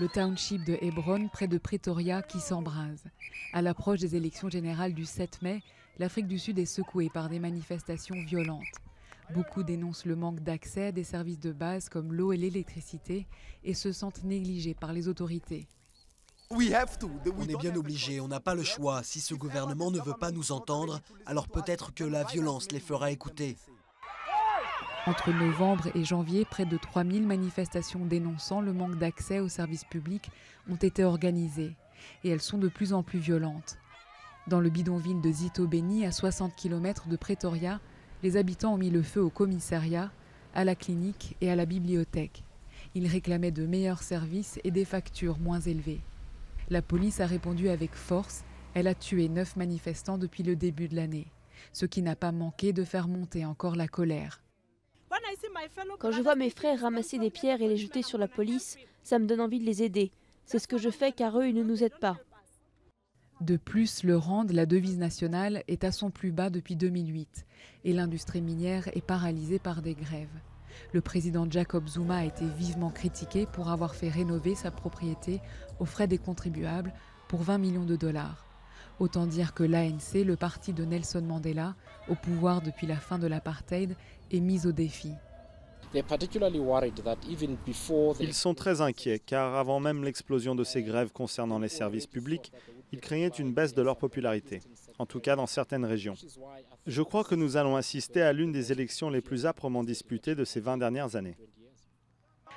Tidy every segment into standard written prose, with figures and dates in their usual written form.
le township de Hebron, près de Pretoria, qui s'embrase. À l'approche des élections générales du 7 mai, l'Afrique du Sud est secouée par des manifestations violentes. Beaucoup dénoncent le manque d'accès à des services de base comme l'eau et l'électricité et se sentent négligés par les autorités. On est bien obligé, on n'a pas le choix. Si ce gouvernement ne veut pas nous entendre, alors peut-être que la violence les fera écouter. Entre novembre et janvier, près de 3000 manifestations dénonçant le manque d'accès aux services publics ont été organisées. Et elles sont de plus en plus violentes. Dans le bidonville de Zitobeni, à 60 km de Pretoria, les habitants ont mis le feu au commissariat, à la clinique et à la bibliothèque. Ils réclamaient de meilleurs services et des factures moins élevées. La police a répondu avec force. Elle a tué 9 manifestants depuis le début de l'année, ce qui n'a pas manqué de faire monter encore la colère. Quand je vois mes frères ramasser des pierres et les jeter sur la police, ça me donne envie de les aider. C'est ce que je fais car eux, ils ne nous aident pas. De plus, le rand, la devise nationale, est à son plus bas depuis 2008 et l'industrie minière est paralysée par des grèves. Le président Jacob Zuma a été vivement critiqué pour avoir fait rénover sa propriété aux frais des contribuables pour 20 millions de dollars. Autant dire que l'ANC, le parti de Nelson Mandela, au pouvoir depuis la fin de l'apartheid, est mis au défi. Ils sont très inquiets car avant même l'explosion de ces grèves concernant les services publics, ils craignaient une baisse de leur popularité, en tout cas dans certaines régions. Je crois que nous allons assister à l'une des élections les plus âprement disputées de ces 20 dernières années.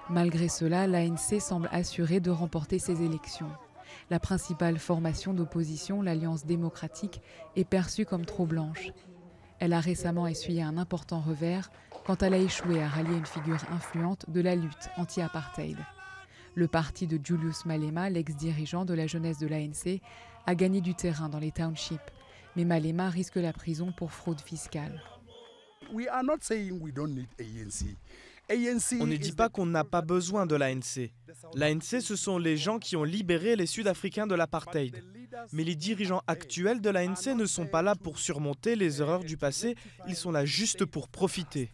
Malgré cela, l'ANC semble assurée de remporter ces élections. La principale formation d'opposition, l'Alliance démocratique, est perçue comme trop blanche. Elle a récemment essuyé un important revers quand elle a échoué à rallier une figure influente de la lutte anti-apartheid. Le parti de Julius Malema, l'ex-dirigeant de la jeunesse de l'ANC, a gagné du terrain dans les townships. Mais Malema risque la prison pour fraude fiscale. On ne dit pas qu'on n'a pas besoin de l'ANC. L'ANC, ce sont les gens qui ont libéré les Sud-Africains de l'apartheid. Mais les dirigeants actuels de l'ANC ne sont pas là pour surmonter les erreurs du passé, ils sont là juste pour profiter.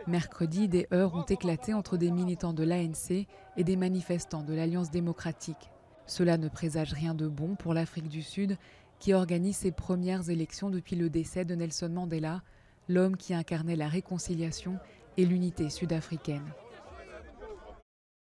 Mercredi, des heurts ont éclaté entre des militants de l'ANC et des manifestants de l'Alliance démocratique. Cela ne présage rien de bon pour l'Afrique du Sud, qui organise ses premières élections depuis le décès de Nelson Mandela, l'homme qui incarnait la réconciliation et l'unité sud-africaine.